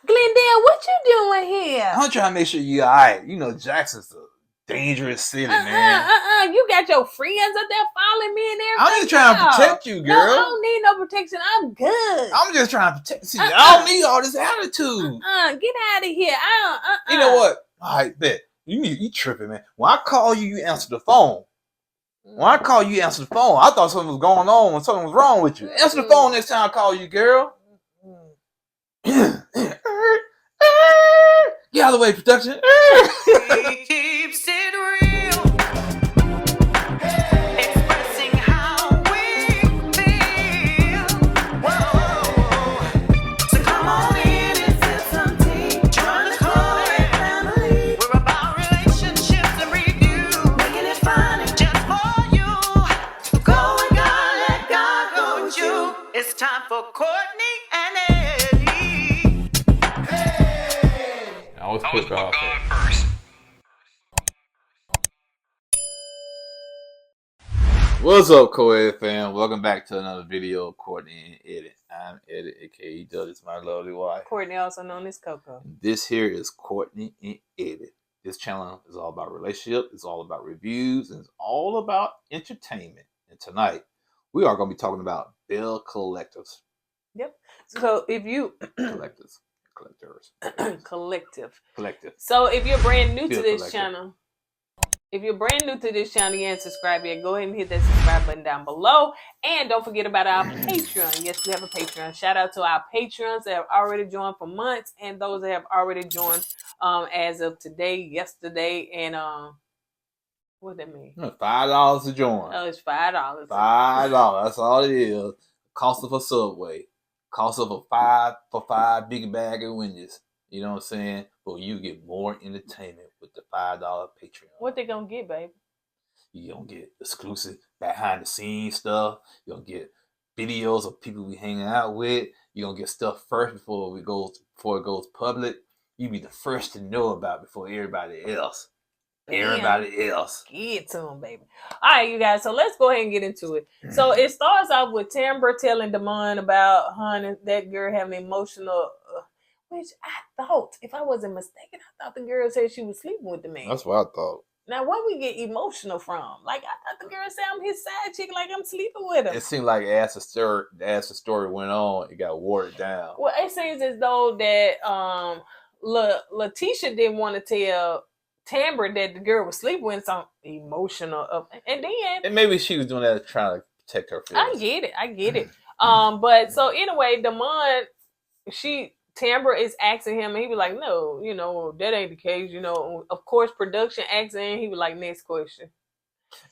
Glendale, what you doing here? I'm trying to make sure you all right. You know, Jackson's a dangerous city, man. You got your friends up there following me and everything. I'm just trying to protect you, girl. No, I don't need no protection. I'm good. I'm just trying to protect you. I don't need all this attitude. Get out of here. You know what? All right, bet. You tripping, man. When I call you, you answer the phone. When I call you, answer the phone. I thought something was going on and something was wrong with you. Answer the phone next time I call you, girl. Get out of the way, production. He keeps it real, expressing how we feel. Whoa. So come on in and sip some tea. Join the KOED family. We're about relationships and review, making it fun and just for you. Go with God, let God go with you. It's time for Courtney and Eddie. I was put God first. What's up, KOED fam? Welcome back to another video of Courtney and Eddie. I'm Eddie, aka Doug. It's my lovely wife. Courtney, also known as Coco. This here is Courtney and Eddie. This channel is all about relationship. It's all about reviews. And it's all about entertainment. And tonight, we are going to be talking about Belle collectors. Yep. So if you Collectors. collective. So if you're brand new to this channel, you ain't subscribed yet, go ahead and hit that subscribe button down below. And don't forget about our Patreon. Yes, we have a Patreon. Shout out to our patrons that have already joined for months and those that have already joined as of today, yesterday, and what that mean? $5 to join. Oh, it's $5. $5. That's all it is. Cost of a Subway. Cost of a five big bag of Wendy's. You know what I'm saying? But you get more entertainment with the $5 Patreon. What they gonna get, baby? You gonna get exclusive behind the scenes stuff. You gonna get videos of people we hanging out with. You gonna get stuff first before it goes public. You be the first to know about it before everybody else. Everybody else. Get to them, baby. All right, you guys. So let's go ahead and get into it. So it starts off with Tamber telling Damon about her and that girl having emotional, which I thought, if I wasn't mistaken, I thought the girl said she was sleeping with the man. That's what I thought. Now, where we get emotional from? Like, I thought the girl said I'm his side chick, like I'm sleeping with him. It seemed like as the story went on, it got watered down. Well, it seems as though that Leticia didn't want to tell Tamber that the girl was sleeping with some emotional and then maybe she was doing that trying to protect her feelings. I get it. But so anyway, Damon, Tamber is asking him, and he was like, no, that ain't the case. Of course, production asking, he was like, next question.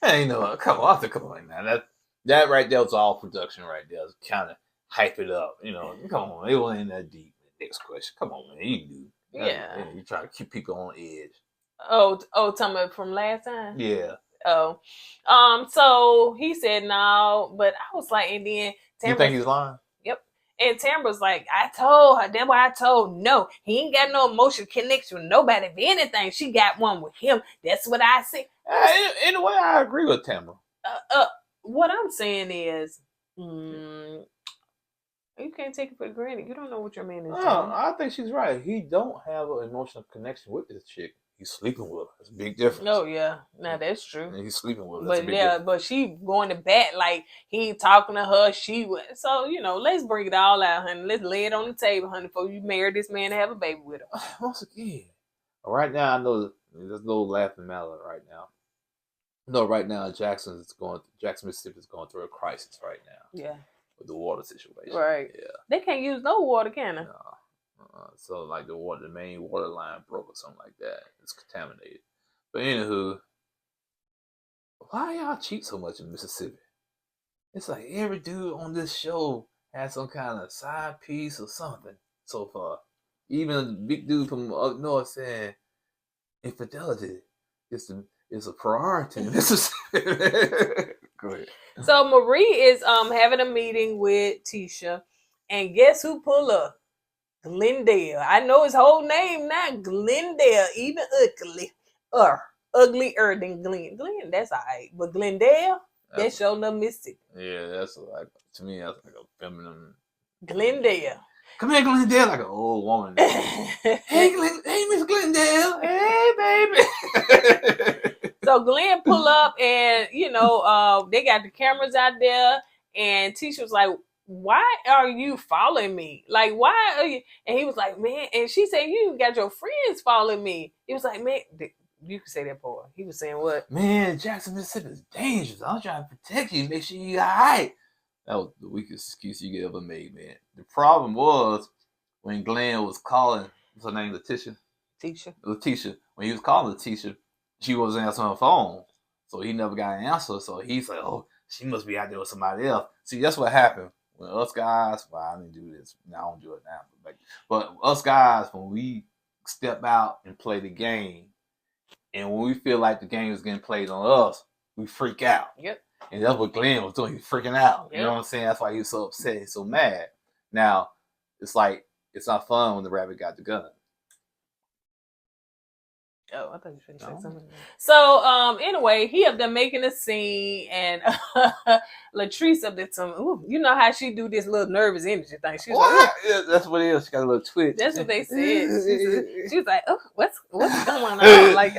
Hey, come on now. That right there was all production right there. Was kind of hype it up. Come on, it wasn't that deep. Next question. Come on, man. You do. Yeah. You try to keep people on edge. Oh, talking about from last time? Yeah. Oh. So he said no, but I was like, and then Tamber, you think he's lying? Yep. And Tamber's like, I told her, that's why I told no. He ain't got no emotional connection with nobody. If anything, she got one with him. That's what I said. In a way, I agree with Tamber. What I'm saying is, you can't take it for granted. You don't know what your man is doing. I think she's right. He don't have an emotional connection with this chick. He's sleeping with her. It's a big difference. Oh yeah, now that's true. And he's sleeping with her. But she going to bat like he ain't talking to her. So let's bring it all out, honey. Let's lay it on the table, honey, before you marry this man and have a baby with him. Once again, right now I know there's no laughing matter right now. No, right now Jackson, Mississippi is going through a crisis right now. Yeah. With the water situation. Right. Yeah. They can't use no water, can they? No. So like the main water line broke or something like that. It's contaminated. But anywho, why y'all cheat so much in Mississippi? It's like every dude on this show has some kind of side piece or something so far. Even the big dude from up north saying infidelity is a priority in Mississippi. Go ahead. So Marie is having a meeting with Tisha, and guess who pull up? Glendale. I know his whole name now. Glendale. Even uglier than Glenn. Glenn, that's all right. But Glendale, that's showing up Mississippi. Yeah, that's like, to me, that's like a feminine. Glendale. Come here, Glendale, like an old woman. Hey, Miss Glendale. Hey, baby. So Glenn pull up and, they got the cameras out there and Tisha was like, why are you following me? Like, why are you? And he was like, man, and she said, you got your friends following me. He was like, man, you can say that part. He was saying what? Man, Jackson, Mississippi is dangerous. I'm trying to protect you, make sure you're all right. That was the weakest excuse you could ever make, man. The problem was when Glenn was calling, what's her name, Leticia? Leticia. When he was calling Leticia, she wasn't answering her phone. So he never got an answer. So he's like, oh, she must be out there with somebody else. See, that's what happened. When us guys, well, I didn't do this. Now I don't do it now. But us guys, when we step out and play the game, and when we feel like the game is getting played on us, we freak out. Yep. And that's what Glenn was doing. He was freaking out. Yep. You know what I'm saying? That's why he was so upset. He's so mad. Now, it's like, it's not fun when the rabbit got the gun. Oh, I thought you should say something. So, anyway, he up there making a scene, and Latrice up there telling, ooh, you know how she do this little nervous energy thing. She's like, yeah, that's what it is. She got a little twitch. That's what they said. She was like, oh, what's going on? Like,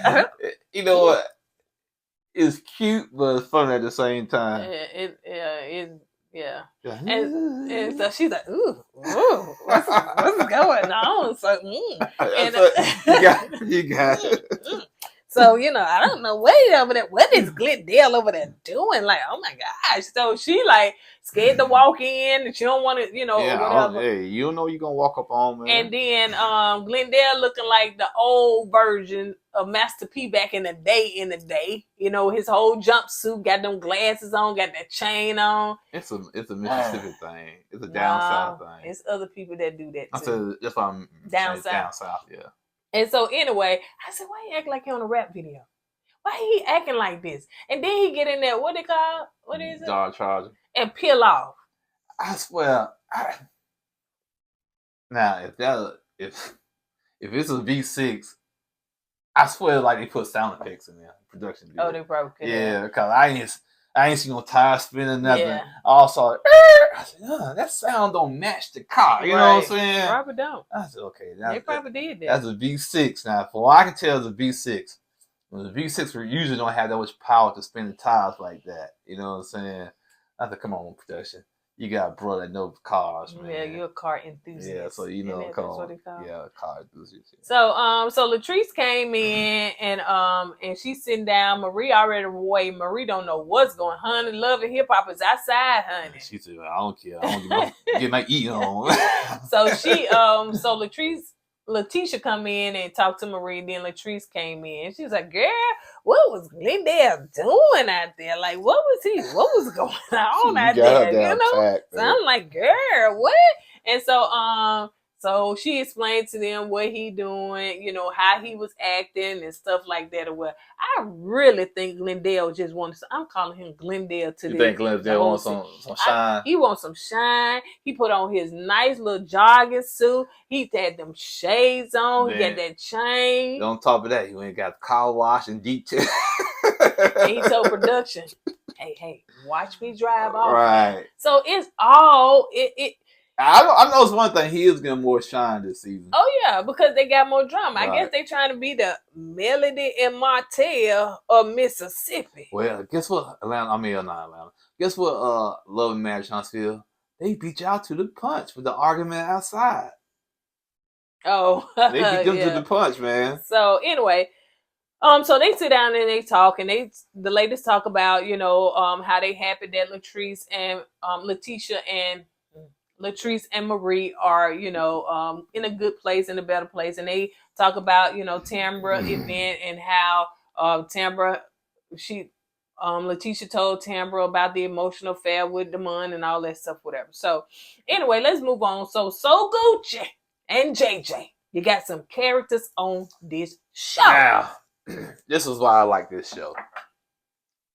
you know what? It's cute, but it's funny at the same time. Yeah. And so she's like, ooh, what's going on? So, you got it. So, I don't know what is Glendale over there doing? Like, oh my gosh. So she like scared to walk in and she don't want to, whatever. Hey, you don't know you're gonna walk up on, man. And then Glendale looking like the old version of Master P back in the day. His whole jumpsuit, got them glasses on, got that chain on. It's a Mississippi thing. It's a down south thing. It's other people that do that too. I said that's why I'm down south, yeah. And so anyway, I said, why he act like he on a rap video? Why he acting like this? And then he get in there, what they call? What is it? Dodge Charger. And peel off. I swear. Now, if it's a V6, I swear like they put sound effects in there. Production video. Oh, they probably could. Yeah, because I ain't seen no tire spinning, nothing. Yeah. I also I said, that sound don't match the car. You know what I'm saying? Probably don't. I said, okay. They probably did that. That's a V6. Now, for what I can tell, it's a V6. When the V6 usually don't have that much power to spin the tires like that. You know what I'm saying? I said, come on, production. You got a bro that knows cars, man. Yeah, you're a car enthusiast. Yeah, so that's what they call. Yeah, car enthusiast. So so Latrice came in and she's sitting down. Marie already away. Marie don't know what's going on. Honey, love and hip hop is outside, honey. She said, I don't care. I don't get my eating on. So so Leticia come in and talk to Marie. Then Latrice came in. She was like, "Girl, what was Glendale doing out there? Like, what was going on out there? So I'm like, girl, what?" And so she explained to them what he doing, how he was acting and stuff like that. Or what I really think Glendale just wanted. I'm calling him Glendale to You think Glendale wants some shine? He wants some shine. He put on his nice little jogging suit. He had them shades on. Man. He got that chain. On top of that, he went and got car wash and detail. And he told production, hey, watch me drive off. Right. So it's all I know it's one thing. He is getting more shine this season. Oh yeah, because they got more drama. Right. I guess they trying to be the Melody and Martell of Mississippi. Well, guess what? Not Atlanta. Guess what? Love and Marriage Huntsville. They beat y'all to the punch with the argument outside. Oh, they beat them to the punch, man. So anyway, so they sit down and they talk, and the ladies talk about how they happy that Latrice and Latrice and Marie are, in a good place, in a better place. And they talk about, Tambra event and how Tambra, Leticia told Tambra about the emotional affair with Damon and all that stuff, whatever. So anyway, let's move on. So Gucci and JJ, you got some characters on this show. Now, this is why I like this show.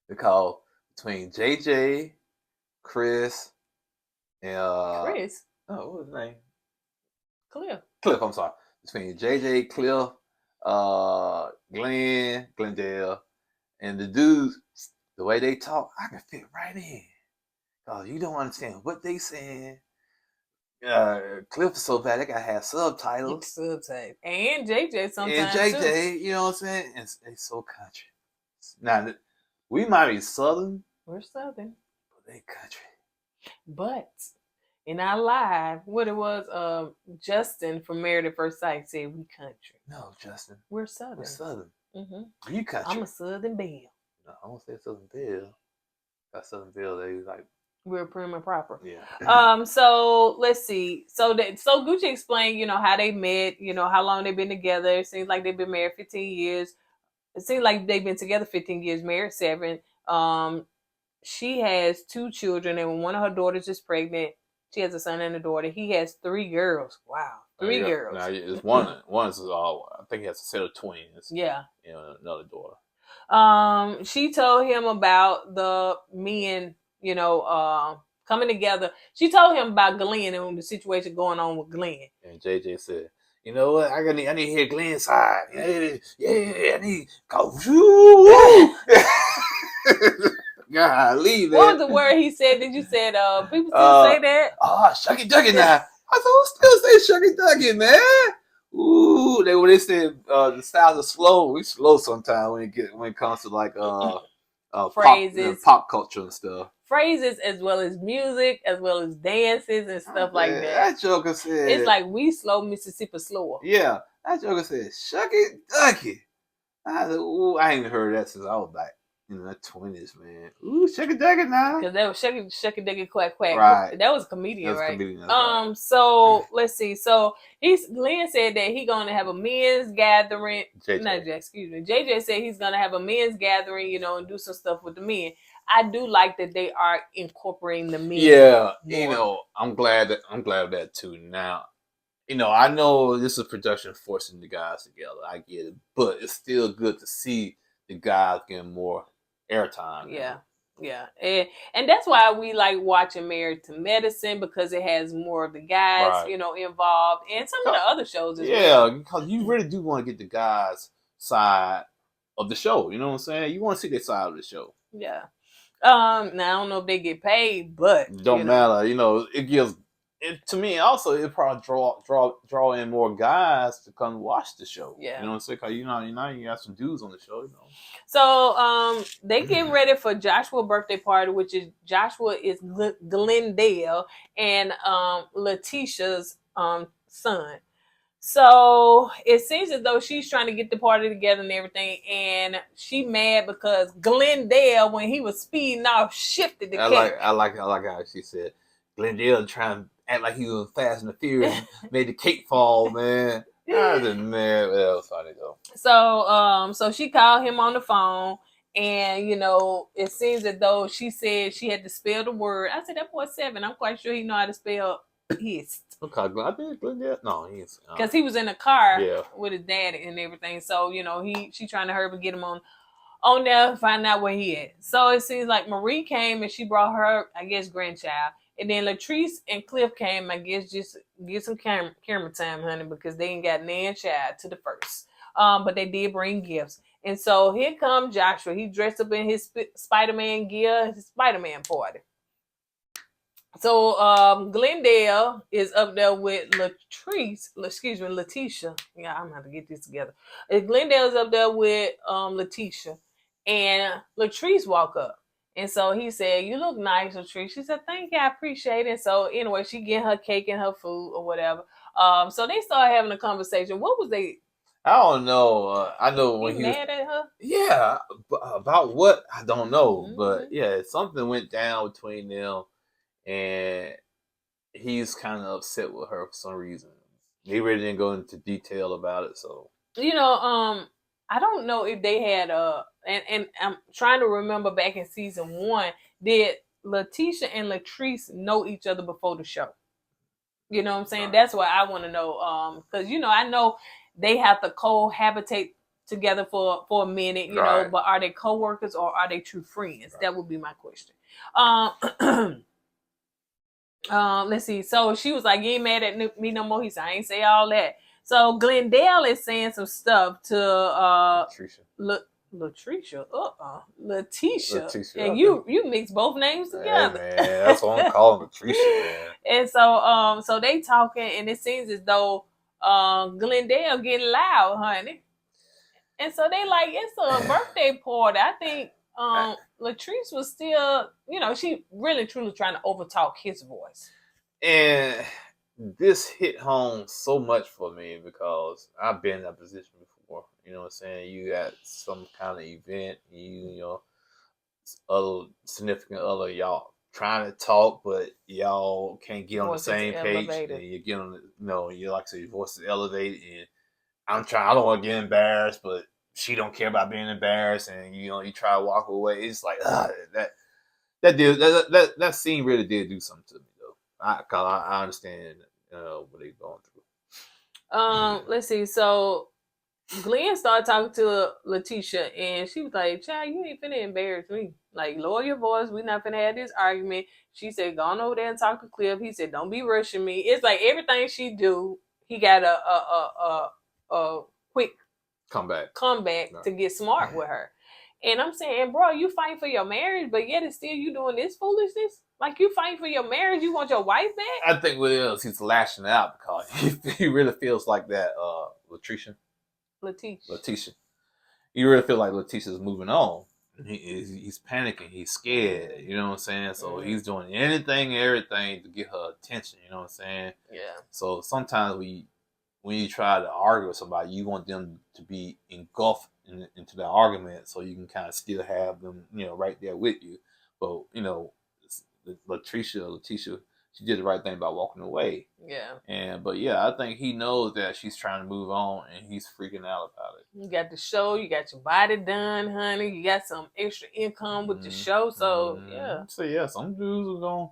Because between JJ, Chris, and Chris. Oh, what was his name? Cliff, I'm sorry. Between JJ, Cliff, Glendale, and the dudes, the way they talk, I can fit right in. Cause you don't understand what they saying. Cliff is so bad they gotta have subtitles. Subtitles. And JJ sometimes And too. JJ, you know what I'm saying? It's so country. Now, we might be Southern, We're Southern. but they country. But in our live, what it was, Justin from Married at First Sight said we country. No, Justin. We're Southern. We're Southern. Mm-hmm. You country. I'm a Southern Belle. No, I won't say Southern Belle. Got Southern Belle, they like. We're prim and proper. Yeah. So let's see. So Gucci explained, you know, how they met, you know, how long they've been together. It seems like they've been married 15 years. It seems like they've been together 15 years, married 7. She has 2 children, and one of her daughters is pregnant. She has a son and a daughter. He has 3 girls. Wow. 3 girls. Now it's one is all, I think he has a set of twins. Yeah. You know, another daughter. She told him about the men, you know, coming together. She told him about Glenn and the situation going on with Glenn. And JJ said, you know what? I need to hear Glenn's side. Yeah, I need go. Golly, man. What was the word he said? Did you said people still say that? Oh, shucky ducky now. I said, who still say shucky ducky, man? Ooh, when they said the styles are slow. We slow sometimes when it comes to like phrases, pop culture and stuff. Phrases as well as music, as well as dances and stuff like that. That joker said it's like we slow, Mississippi slower. Yeah, that joker said shucky ducky. I said, ooh, I ain't heard that since I was back in the 20s, man. Ooh, shucky ducky now. Because that was shucky ducky quack quack. Right. That was a comedian, right? Right. So let's see. So Glenn said that he's gonna have a men's gathering. JJ said he's gonna have a men's gathering, you know, and do some stuff with the men. I do like that they are incorporating the men. Yeah, more. You know, I'm glad of that too. Now, you know, I know this is production forcing the guys together. I get it, but it's still good to see the guys getting more airtime. Yeah. Yeah. And that's why we like watching Married to Medicine, because it has more of the guys, you know, involved, and some of the other shows as well. Yeah, because you really do want to get the guys' side of the show. You know what I'm saying? You want to see their side of the show. Yeah. Now I don't know if they get paid, but don't matter. You know, it gives it to me. Also, it probably draw in more guys to come watch the show. Yeah, you know what I'm saying? Because you got some dudes on the show. You know. So they getting ready for Joshua's birthday party, which is Joshua is Glendale and Leticia's son. So it seems as though she's trying to get the party together and everything, and she mad because Glendale, when he was speeding off, shifted the cake. I like how she said Glendale trying to act like he was Fast and the Furious, made the cake fall, man. I was mad. That was funny though. So she called him on the phone, and you know, it seems as though she said she had to spell the word. I said that boy's 7. I'm quite sure he know how to spell his. Okay, I think Glendale. No, he is. Because he was in a car with his dad and everything. So, you know, she trying to hurry up and get him on there, find out where he at. So it seems like Marie came and she brought her, I guess, grandchild. And then Latrice and Cliff came, I guess, just get some camera time, honey, because they ain't got nan child to the first. But they did bring gifts. And so here comes Joshua. He dressed up in his Spider-Man gear, his Spider-Man party. So Glendale is up there with Leticia. Yeah, I'm gonna have to get this together. Glendale's up there with Leticia, and Latrice walk up. And so he said, "You look nice, Latrice." She said, "Thank you, I appreciate it." So anyway, she get her cake and her food or whatever. So they started having a conversation. What was they? I don't know. I know when he mad at her. Yeah, about what I don't know, but yeah, something went down between them. And he's kind of upset with her for some reason. He really didn't go into detail about it. So you know, I don't know if they had and I'm trying to remember back in season 1, did Leticia and Latrice know each other before the show? You know what I'm saying? Right. That's what I want to know. Because you know, I know they have to cohabitate together for a minute. You know, but are they co-workers or are they true friends? Right. That would be my question. Let's see. So she was like, "You ain't mad at me no more." He said, "I ain't say all that." So Glendale is saying some stuff to Leticia. Leticia. And you mix both names together. Hey, man, that's what I'm calling Leticia, man. And so they talking, and it seems as though Glendale getting loud, honey. And so they like, it's a birthday party. I think Latrice was still, she really truly trying to overtalk his voice. And this hit home so much for me because I've been in that position before. You know what I'm saying? You got some kind of event, other significant other, y'all trying to talk, but y'all can't get on the same page. And you get on, you like to say your voice is elevated, and I don't want to get embarrassed, but she don't care about being embarrassed, and you try to walk away. It's like that scene really did do something to me though. Cause I understand what they're going through. Let's see. So Glenn started talking to Leticia, and she was like, "Child, you ain't finna embarrass me. Like, lower your voice. We not finna have this argument." She said, "Go on over there and talk to Cliff." He said, "Don't be rushing me." It's like everything she do, he got a quick comeback to get smart with her. And I'm saying, bro, you fighting for your marriage, but yet it's still you doing this foolishness? Like, you fighting for your marriage, you want your wife back? I think what it is, he's lashing out because he really feels like that Leticia. You really feel like Leticia's moving on. He's panicking. He's scared. You know what I'm saying? So he's doing anything and everything to get her attention. You know what I'm saying? Yeah. So sometimes when you try to argue with somebody, you want them to be engulfed into the argument so you can kind of still have them, right there with you. But, Leticia, she did the right thing by walking away. Yeah. But I think he knows that she's trying to move on, and he's freaking out about it. You got the show, you got your body done, honey. You got some extra income with the show, so yeah. So some dudes are going,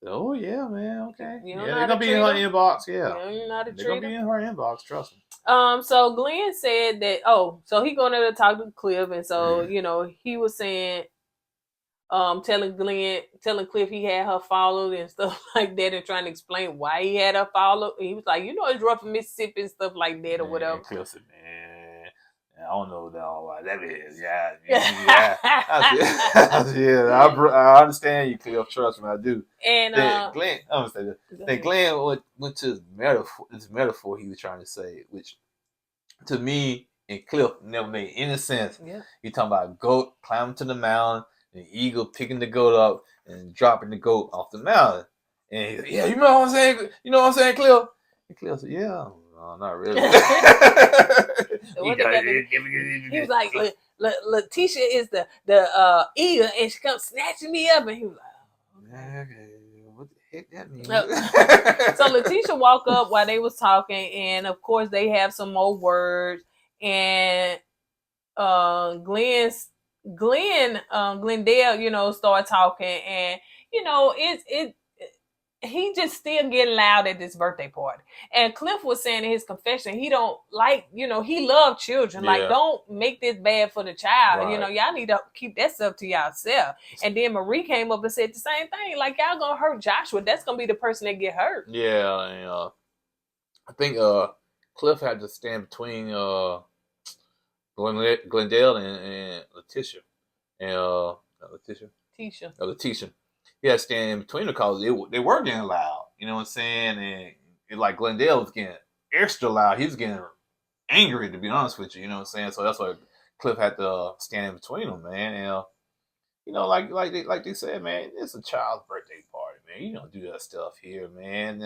oh yeah, man, okay. They're gonna be in her inbox. Yeah, you're not a they're gonna be in her inbox. Trust me. So Glenn said that. So he going to talk to Cliff, and so he was saying, telling Cliff he had her followed and stuff like that, and trying to explain why he had her followed. He was like, it's rough in Mississippi and stuff like that, or whatever. Cliff said, man, I don't know what all that is. Yeah. I understand you, Cliff. Trust me, I do. And Glenn, I'm gonna say that. Then Glenn went to this metaphor he was trying to say, which to me and Cliff never made any sense. Yeah. He talking about a goat climbing to the mountain, an eagle picking the goat up and dropping the goat off the mountain. And he, you know what I'm saying? You know what I'm saying, Cliff? And Cliff said, yeah. No, not really. He was like, Leticia is the eagle, and she comes snatching me up, and he was like, what the heck that means? So Leticia walked up while they was talking, and of course they have some more words, and Glendale, start talking, and he just still getting loud at this birthday party. And Cliff was saying in his confession, he don't like, he loved children. Like, don't make this bad for the child. Right. Y'all need to keep that stuff to yourself. And then Marie came up and said the same thing. Like, y'all gonna hurt Joshua. That's gonna be the person that get hurt. Yeah, and I think Cliff had to stand between Glendale and Leticia. And Leticia. He had to stand in between them because they were getting loud. You know what I'm saying? And like Glendale was getting extra loud. He was getting angry, to be honest with you. You know what I'm saying? So that's why Cliff had to stand in between them, man. And like they said, man, it's a child's birthday party, man. You don't do that stuff here, man.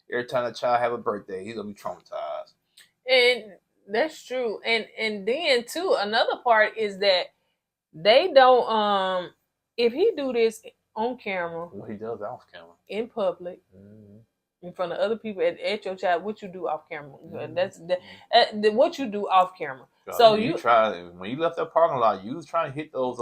Every time a child have a birthday, he's gonna be traumatized. And that's true. And then too, another part is that they don't if he do this on camera. Well, he does off camera. In public. In front of other people at your child, what you do off camera. That's what you do off camera. So you try, when you left that parking lot, you was trying to hit those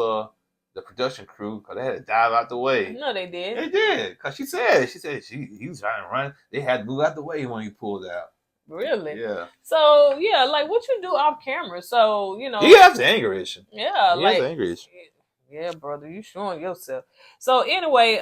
the production crew because they had to dive out the way. No, they did. They did. Because she said he was trying to run. They had to move out the way when he pulled out. Really? Yeah. So like what you do off camera. So he has the anger issue. Yeah, he has the anger issue. Yeah, brother, you showing yourself. So anyway,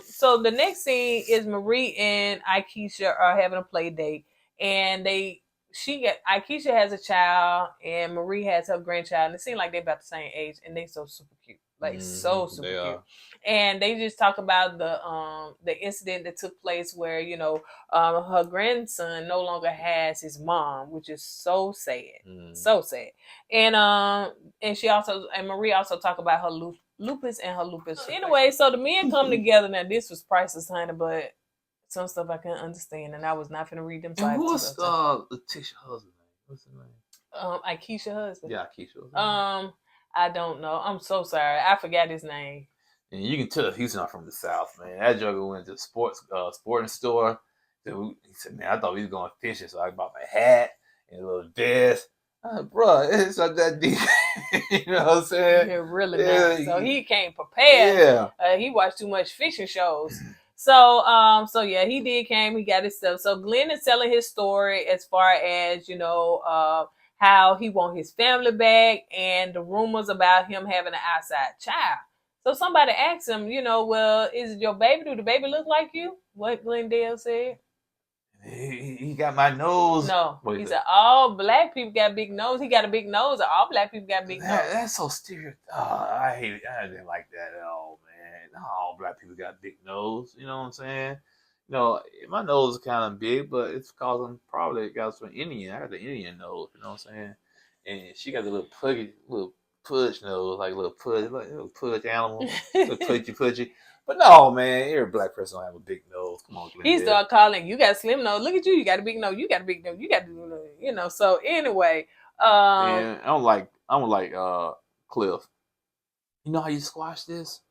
so the next scene is Marie and Aikisha are having a play date, and they Akeisha has a child and Marie has her grandchild, and it seems like they're about the same age, and they so super cute, like so super They cute. are. And they just talk about the incident that took place where her grandson no longer has his mom, which is so sad, so sad. And Marie also talked about her lupus and her lupus. Anyway, so the men come together. Now this was priceless, honey, but some stuff I couldn't understand, and I was not finna read them. And what's Leticia's husband name? What's his name? Akeisha's husband. Yeah, Akeisha. I don't know. I'm so sorry. I forgot his name. And you can tell he's not from the South, man. That joker went to the sporting store. He said, "Man, I thought we was going fishing, so I bought my hat and a little vest." Bro, it's not that deep. You know what I'm saying? Yeah, really not. So he came prepared. Yeah. He watched too much fishing shows. So yeah, he came, he got his stuff. So Glenn is telling his story as far as, how he want his family back and the rumors about him having an outside child. So somebody asked him, well, is it your baby? Do the baby look like you? What Glendale said? He got my nose. No, he said all black people got big nose. He got a big nose. All black people got big nose. That's so stereotypical. I hate it. I didn't like that at all, man. Not all black people got big nose. You know what I'm saying? My nose is kind of big, but it's because I'm probably got some Indian. I got the Indian nose. You know what I'm saying? And she got the little pudge nose, like a little pudge animal, little pudgy. But no, man, every black person don't have a big nose. Come on, Glendale. He started calling, you got a slim nose. Look at you, you got a big nose. You got a big nose. You got to, So anyway, and I'm like Cliff. You know how you squash this?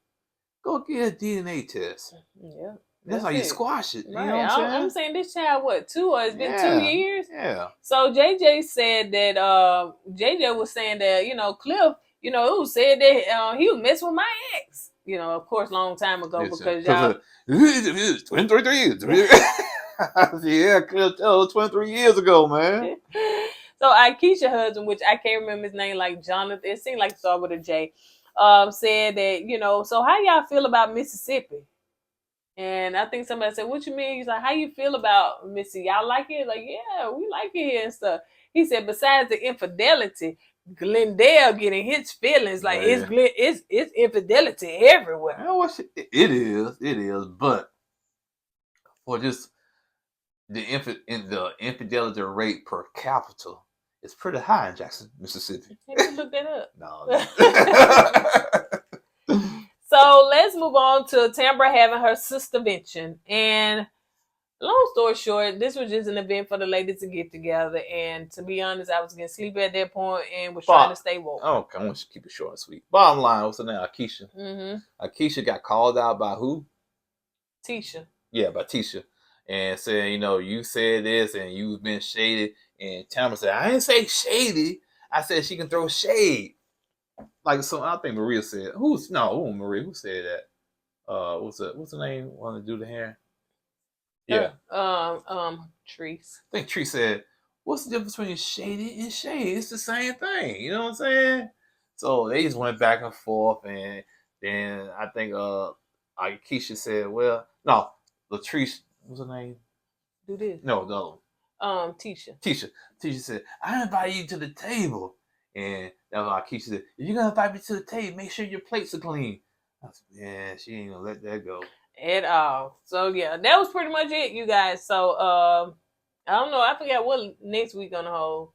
Go get a DNA test. Yeah. That's how you squash it. Right. You know what I'm saying? I'm saying this child, what, 2 or it's been 2 years? Yeah. So JJ said that JJ was saying that, Cliff, it was said that he was messing with my ex. Of course, long time ago, because y'all 23 years. Yeah, Cliff, 23 years ago, man. So Akeisha's husband, which I can't remember his name, like Jonathan, it seemed like it started with a J, said that, so how y'all feel about Mississippi? And I think somebody said, what you mean? He's like, how you feel about Mississippi? Y'all like it? Like, yeah, we like it here and stuff. He said, besides the infidelity, Glendale getting his feelings. Like, it's infidelity everywhere. It is. But for just the infidelity rate per capita is pretty high in Jackson, Mississippi. You look that up. No. So let's move on to Tambra having her sistervention. And long story short, this was just an event for the ladies to get together. And to be honest, I was getting sleepy at that point and was trying to stay woke. Okay, I want you to keep it short and sweet. Bottom line, what's her name? Akeisha. Mm-hmm. Akeisha got called out by who? Tisha. Yeah, by Tisha. And saying, you said this and you've been shaded. And Tambra said, I didn't say shady. I said she can throw shade. Like I think Maria said. Maria? Who said that? What's the name? Want to do the hair? Yeah. Treese. I think Treese said, "What's the difference between shady and shade? It's the same thing." You know what I'm saying? So they just went back and forth, and then I think Keisha said, "Well, no, Latrice, what's her name? Do this. No, the other one. Tisha. Tisha said, "I invite you to the table." And that was Keisha said, if you're gonna invite me to the table, make sure your plates are clean. I said, yeah, she ain't gonna let that go at all. So yeah, that was pretty much it, you guys. So I don't know. I forgot what next week gonna hold.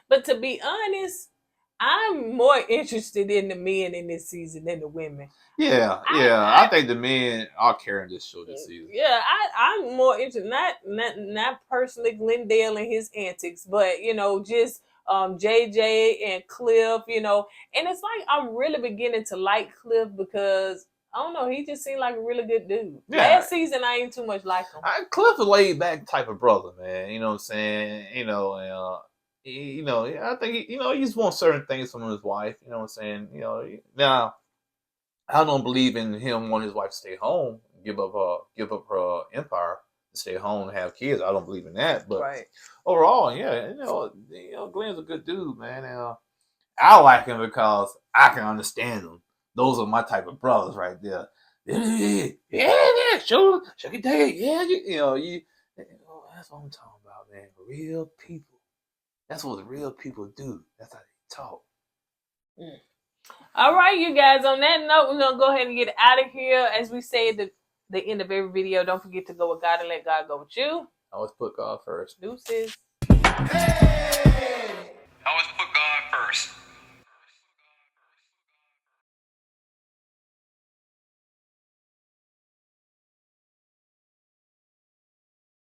But to be honest, I'm more interested in the men in this season than the women. Yeah. I think the men are carrying this show this season. Yeah, I'm more interested, not personally Glendale and his antics, but just JJ and Cliff, and it's like I'm really beginning to like Cliff because I don't know, he just seemed like a really good dude. Yeah. Last season I ain't too much like him. Cliff a laid back type of brother, man. You know what I'm saying? I think he just wants certain things from his wife. You know what I'm saying? Now I don't believe in him wanting his wife to stay home, give up her empire, to stay home and have kids. I don't believe in that. But overall, yeah, Glenn's a good dude, man. And, I like him because I can understand him. Those are my type of brothers right there. Yeah, show it, yeah, that's what I'm talking about, man. Real people. That's what real people do. That's how they talk. All right, you guys. On that note, we're gonna go ahead and get out of here. As we say at the end of every video, don't forget to go with God and let God go with you. Always put God first. Deuces. Hey!